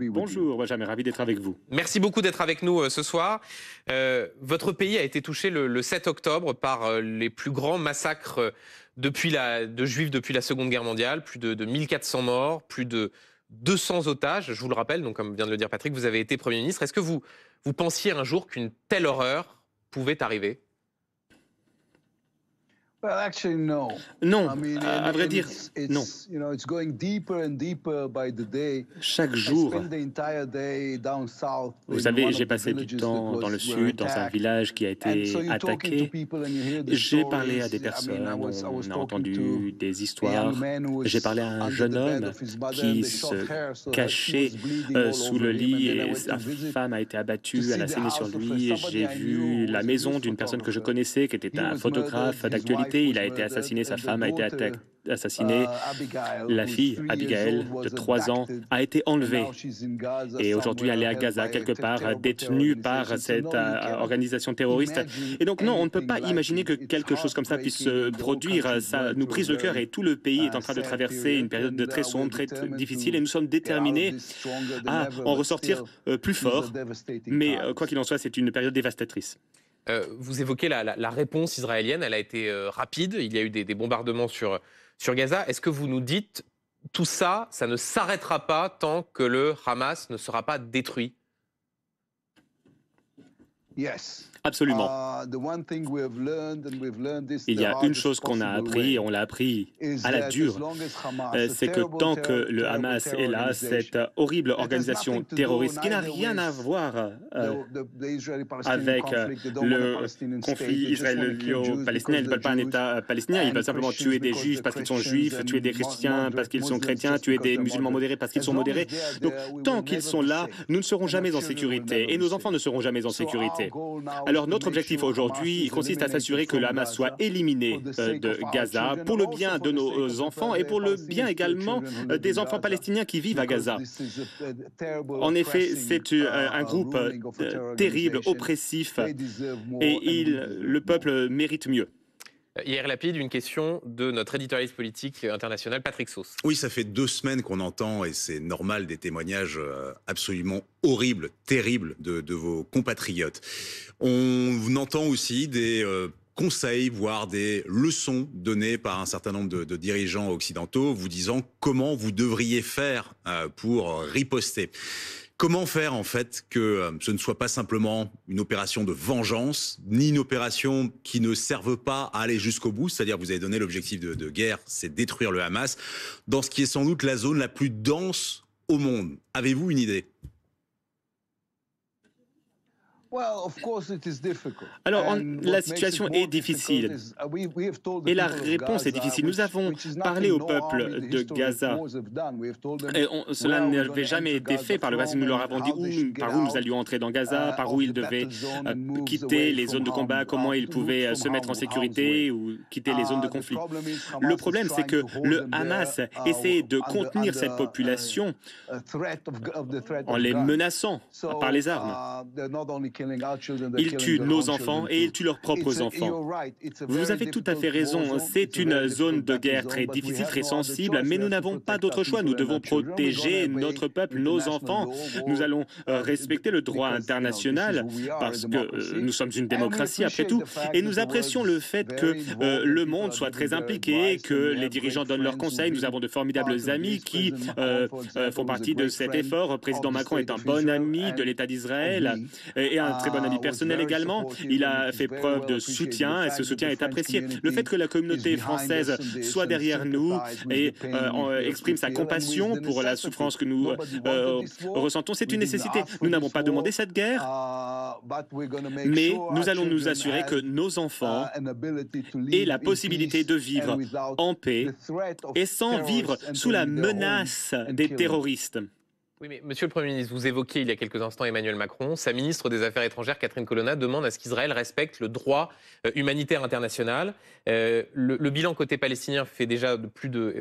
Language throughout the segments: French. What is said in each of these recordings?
Bonjour, Benjamin, ravi d'être avec vous. Merci beaucoup d'être avec nous ce soir. Votre pays a été touché le 7 octobre par les plus grands massacres de juifs depuis la Seconde Guerre mondiale. Plus de 1400 morts, plus de 200 otages. Je vous le rappelle, donc, comme vient de le dire Patrick, vous avez été Premier ministre. Est-ce que vous pensiez un jour qu'une telle horreur pouvait arriver ? Non, à vrai dire, non. Chaque jour, vous savez, j'ai passé du temps dans le sud, dans un village qui a été attaqué. J'ai parlé à des personnes, on a entendu des histoires. J'ai parlé à un jeune homme qui se cachait sous le lit et sa femme a été abattue, elle a saigné sur lui. J'ai vu la maison d'une personne que je connaissais, qui était un photographe d'actualité. Il a été assassiné, sa femme a été assassinée. La fille, Abigail, de 3 ans, a été enlevée. Et aujourd'hui, elle est à Gaza, quelque part, détenue par cette organisation terroriste. Et donc, non, on ne peut pas imaginer que quelque chose comme ça puisse se produire. Ça nous brise le cœur et tout le pays est en train de traverser une période très sombre, très difficile. Et nous sommes déterminés à en ressortir plus fort. Mais quoi qu'il en soit, c'est une période dévastatrice. Vous évoquez la réponse israélienne, elle a été rapide, il y a eu des bombardements sur Gaza. Est-ce que vous nous dites, tout ça, ça ne s'arrêtera pas tant que le Hamas ne sera pas détruit ? Absolument. Il y a une chose qu'on a appris, et on l'a appris à la dure, c'est que tant que le Hamas est là, cette horrible organisation terroriste qui n'a rien à voir avec le conflit israélo-palestinien, ils ne veulent pas un État palestinien, ils veulent simplement tuer des juifs parce qu'ils sont juifs, tuer des chrétiens parce qu'ils sont chrétiens, tuer des musulmans modérés parce qu'ils sont modérés. Donc tant qu'ils sont là, nous ne serons jamais en sécurité et nos enfants ne seront jamais en sécurité. Alors notre objectif aujourd'hui consiste à s'assurer que le Hamas soit éliminé de Gaza pour le bien de nos enfants et pour le bien également des enfants palestiniens qui vivent à Gaza. En effet, c'est un groupe terrible, oppressif et le peuple mérite mieux. Yair Lapid, une question de notre éditorialiste politique international, Patrick Sauce. Oui, ça fait 2 semaines qu'on entend, et c'est normal, des témoignages absolument horribles, terribles de vos compatriotes. On entend aussi des conseils, voire des leçons données par un certain nombre de dirigeants occidentaux, vous disant comment vous devriez faire pour riposter. Comment faire, en fait, que ce ne soit pas simplement une opération de vengeance, ni une opération qui ne serve pas à aller jusqu'au bout, c'est-à-dire vous avez donné l'objectif de guerre, c'est détruire le Hamas, dans ce qui est sans doute la zone la plus dense au monde. Avez-vous une idée ? Alors, la situation est difficile et la réponse est difficile. Nous avons parlé au peuple de Gaza et cela n'avait jamais été fait par le passé. Nous leur avons dit par où nous allions entrer dans Gaza, par où ils devaient quitter les zones de combat, comment ils pouvaient se mettre en sécurité ou quitter les zones de conflit. Le problème, c'est que le Hamas essaie de contenir cette population en les menaçant par les armes. Ils tuent nos enfants et ils tuent leurs propres enfants. Vous avez tout à fait raison, c'est une zone de guerre très difficile, très sensible, mais nous n'avons pas d'autre choix. Nous devons protéger notre peuple, nos enfants. Nous allons respecter le droit international parce que nous sommes une démocratie après tout. Et nous apprécions le fait que le monde soit très impliqué, que les dirigeants donnent leurs conseils. Nous avons de formidables amis qui font partie de cet effort. Le président Macron est un bon ami de l'État d'Israël et un très bon ami personnel également. Il a fait preuve de soutien et ce soutien est apprécié. Le fait que la communauté française soit derrière nous et exprime sa compassion pour la souffrance que nous ressentons, c'est une nécessité. Nous n'avons pas demandé cette guerre, mais nous allons nous assurer que nos enfants aient la possibilité de vivre en paix et sans vivre sous la menace des terroristes. Oui, mais Monsieur le Premier ministre, vous évoquiez il y a quelques instants Emmanuel Macron. Sa ministre des Affaires étrangères, Catherine Colonna, demande à ce qu'Israël respecte le droit humanitaire international. Le bilan côté palestinien fait déjà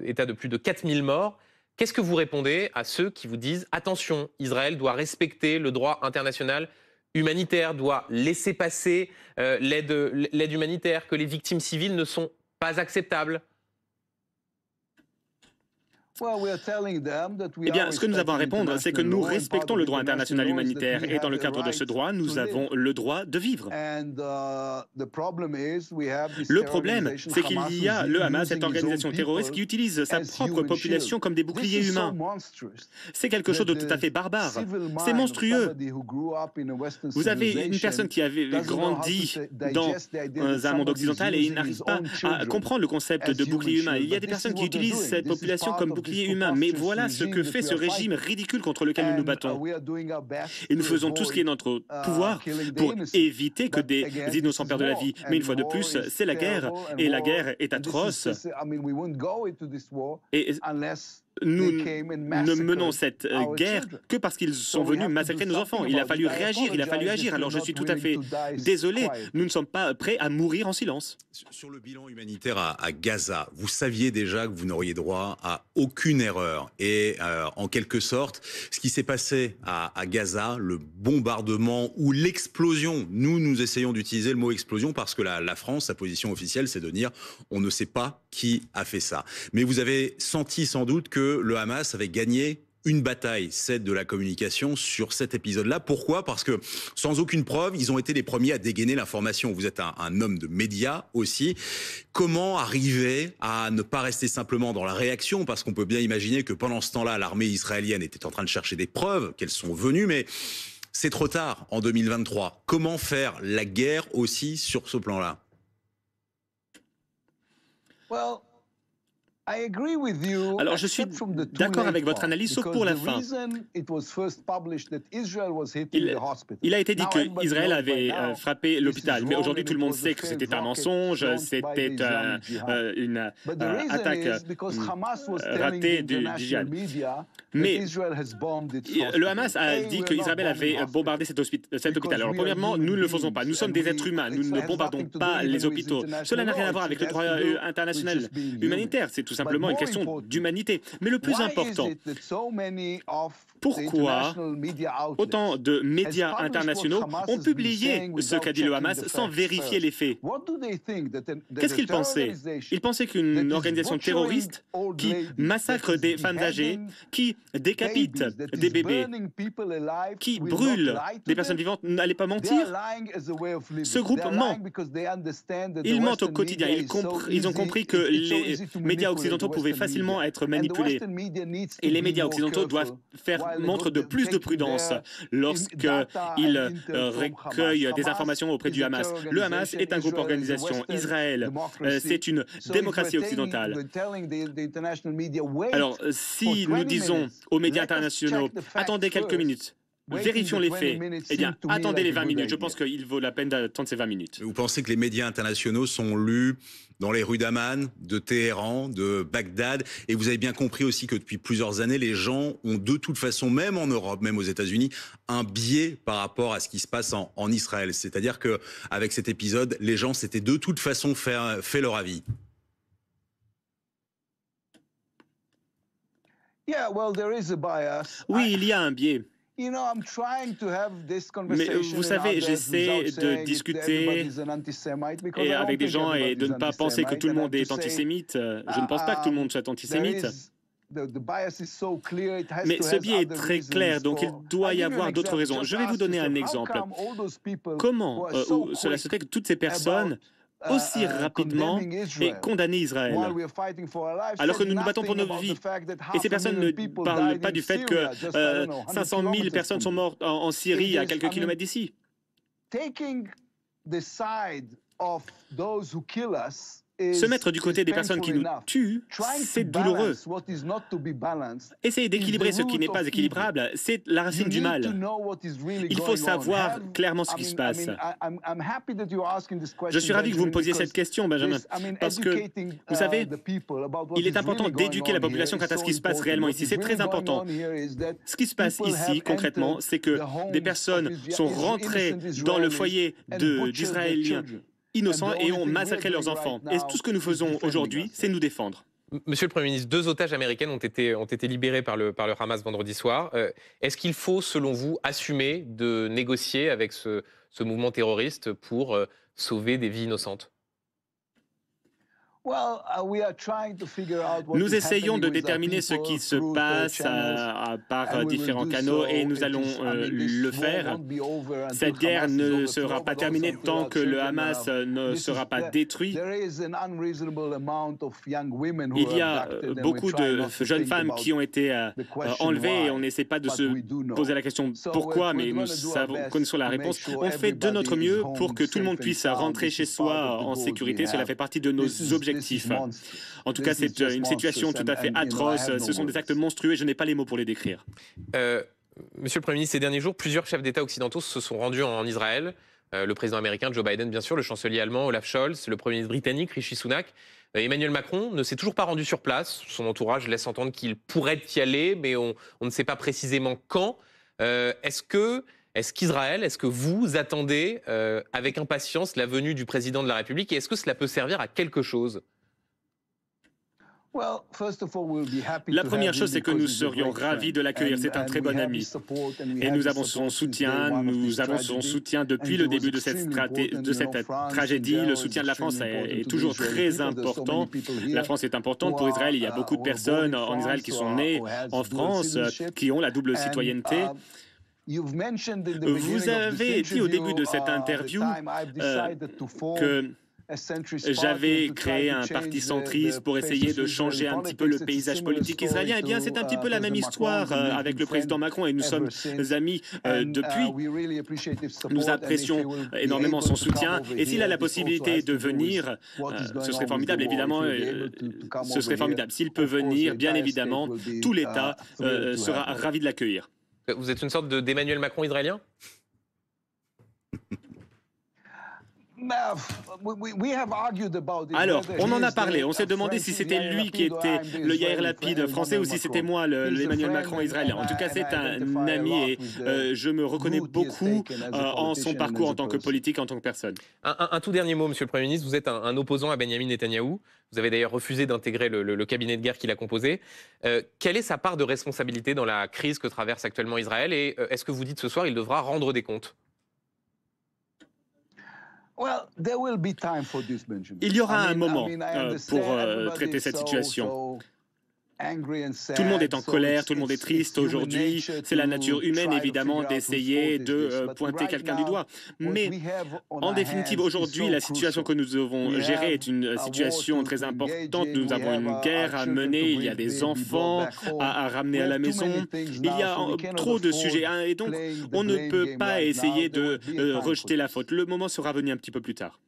état de plus de 4000 morts. Qu'est-ce que vous répondez à ceux qui vous disent « Attention, Israël doit respecter le droit international humanitaire, doit laisser passer l'aide humanitaire, que les victimes civiles ne sont pas acceptables » Eh bien, ce que nous avons à répondre, c'est que nous respectons le droit international humanitaire et dans le cadre de ce droit, nous avons le droit de vivre. Le problème, c'est qu'il y a le Hamas, cette organisation terroriste, qui utilise sa propre population comme des boucliers humains. C'est quelque chose de tout à fait barbare. C'est monstrueux. Vous avez une personne qui avait grandi dans un monde occidental et il n'arrive pas à comprendre le concept de bouclier humain. Il y a des personnes qui utilisent cette population comme bouclier humain, mais voilà ce que fait ce régime ridicule contre lequel nous nous battons. Et nous faisons tout ce qui est dans notre pouvoir pour éviter que des innocents perdent la vie. Mais une fois de plus, c'est la guerre, et la guerre est atroce. Et nous ne menons cette guerre que parce qu'ils sont venus massacrer nos enfants. Il a fallu réagir, il a fallu agir. Alors je suis tout à fait désolé, nous ne sommes pas prêts à mourir en silence. Sur le bilan humanitaire à Gaza, vous saviez déjà que vous n'auriez droit à aucune erreur. Et en quelque sorte, ce qui s'est passé à Gaza, le bombardement ou l'explosion, nous essayons d'utiliser le mot explosion parce que la France, sa position officielle, c'est de dire on ne sait pas qui a fait ça. Mais vous avez senti sans doute que le Hamas avait gagné une bataille, celle de la communication, sur cet épisode-là. Pourquoi? Parce que, sans aucune preuve, ils ont été les premiers à dégainer l'information. Vous êtes un homme de médias aussi. Comment arriver à ne pas rester simplement dans la réaction? Parce qu'on peut bien imaginer que pendant ce temps-là, l'armée israélienne était en train de chercher des preuves, qu'elles sont venues, mais c'est trop tard en 2023. Comment faire la guerre aussi sur ce plan-là? Alors, je suis d'accord avec votre analyse, sauf pour la fin. Il a été dit qu'Israël avait frappé l'hôpital, mais aujourd'hui tout le monde sait que c'était un mensonge, c'était une attaque ratée du djihad. Mais le Hamas a dit qu'Israël avait bombardé cet hôpital. Alors premièrement, nous ne le faisons pas. Nous sommes des êtres humains. Nous ne bombardons pas les hôpitaux. Cela n'a rien à voir avec le droit international humanitaire. C'est tout simplement une question d'humanité. Mais le plus important, pourquoi autant de médias internationaux ont publié ce qu'a dit le Hamas sans vérifier les faits? Qu'est-ce qu'ils pensaient? Ils pensaient qu'une organisation terroriste qui massacre des femmes âgées, qui décapite des bébés, qui brûle des personnes vivantes, n'allait pas mentir? Ce groupe ment. Ils mentent au quotidien. Ils ont compris que les médias occidentaux pouvaient facilement être manipulés. Et les médias occidentaux doivent faire montre de plus de prudence lorsqu'ils recueillent des informations auprès du Hamas. Le Hamas est un groupe organisation. Israël, c'est une démocratie occidentale. Alors, si nous disons aux médias internationaux, attendez quelques minutes, vérifions les faits. Eh bien, attendez les 20 minutes. Je pense qu'il vaut la peine d'attendre ces 20 minutes. Vous pensez que les médias internationaux sont lus dans les rues d'Amman, de Téhéran, de Bagdad, et vous avez bien compris aussi que depuis plusieurs années, les gens ont de toute façon, même en Europe, même aux États-Unis, un biais par rapport à ce qui se passe en Israël. C'est-à-dire que avec cet épisode, les gens s'étaient de toute façon fait leur avis. Oui, il y a un biais. Mais vous savez, j'essaie de discuter avec des gens et de ne pas penser que tout le monde est antisémite. Je ne pense pas que tout le monde soit antisémite. Mais ce biais est très clair, donc il doit y avoir d'autres raisons. Je vais vous donner un exemple. Comment cela se fait que toutes ces personnes aussi rapidement et condamner Israël, alors que nous nous battons pour nos vies. Et ces personnes ne parlent pas du fait que 500 000 personnes sont mortes en Syrie à quelques kilomètres d'ici. Se mettre du côté des personnes qui nous tuent, c'est douloureux. Essayer d'équilibrer ce qui n'est pas équilibrable, c'est la racine du mal. Il faut savoir clairement ce qui se passe. Je suis ravi que vous me posiez cette question, Benjamin, parce que, vous savez, il est important d'éduquer la population quant à ce qui se passe réellement ici. C'est très important. Ce qui se passe ici, concrètement, c'est que des personnes sont rentrées dans le foyer d'Israéliens innocents et ont massacré leurs enfants. Et tout ce que nous faisons aujourd'hui, c'est nous défendre. Monsieur le Premier ministre, 2 otages américaines ont été libérés par le Hamas vendredi soir. Est-ce qu'il faut, selon vous, assumer de négocier avec ce mouvement terroriste pour sauver des vies innocentes? Nous essayons de déterminer ce qui se passe par différents canaux et nous allons le faire. Cette guerre ne sera pas terminée tant que le Hamas ne sera pas détruit. Il y a beaucoup de jeunes femmes qui ont été enlevées et on n'essaie pas de se poser la question pourquoi, mais nous connaissons la réponse. On fait de notre mieux pour que tout le monde puisse rentrer chez soi en sécurité. Cela fait partie de nos objectifs. En tout cas, c'est une situation tout à fait atroce. Ce sont des actes monstrueux et je n'ai pas les mots pour les décrire. Monsieur le Premier ministre, ces derniers jours, plusieurs chefs d'État occidentaux se sont rendus en Israël. Le président américain Joe Biden, bien sûr, le chancelier allemand Olaf Scholz, le Premier ministre britannique Rishi Sunak. Emmanuel Macron ne s'est toujours pas rendu sur place. Son entourage laisse entendre qu'il pourrait y aller, mais on ne sait pas précisément quand. Est-ce qu'Israël, est-ce que vous attendez avec impatience la venue du président de la République et est-ce que cela peut servir à quelque chose ? La première chose, c'est que nous serions ravis de l'accueillir. C'est un très bon ami. Et nous avons son soutien. Nous avons son soutien depuis le début de cette tragédie. Le soutien de la France est toujours très important. La France est importante pour Israël. Il y a beaucoup de personnes en Israël qui sont nées en France, qui ont la double citoyenneté. Vous avez dit au début de cette interview que j'avais créé un parti centriste pour essayer de changer un petit peu le paysage politique israélien. Eh bien, c'est un petit peu la même histoire avec le président Macron et nous sommes amis depuis. Nous apprécions énormément son soutien et s'il a la possibilité de venir, ce serait formidable, évidemment, ce serait formidable. S'il peut venir, bien évidemment, tout l'État sera ravi de l'accueillir. Vous êtes une sorte d'Emmanuel Macron israélien ? Alors, on en a parlé. On s'est demandé si c'était lui qui était le Yair Lapid français ou si c'était moi, l'Emmanuel Macron israélien. En tout cas, c'est un ami et je me reconnais beaucoup en son parcours en tant que politique, en tant que personne. Un tout dernier mot, Monsieur le Premier ministre. Vous êtes un opposant à Benyamin Netanyahou. Vous avez d'ailleurs refusé d'intégrer le cabinet de guerre qu'il a composé. Quelle est sa part de responsabilité dans la crise que traverse actuellement Israël et est-ce que vous dites ce soir il devra rendre des comptes ? Il y aura un moment pour traiter cette situation. Tout le monde est en colère, tout le monde est triste aujourd'hui. C'est la nature humaine, évidemment, d'essayer de pointer quelqu'un du doigt. Mais en définitive, aujourd'hui, la situation que nous devons gérer est une situation très importante. Nous avons une guerre à mener, il y a des enfants à ramener à la maison. Il y a trop de sujets et donc on ne peut pas essayer de rejeter la faute. Le moment sera venu un petit peu plus tard.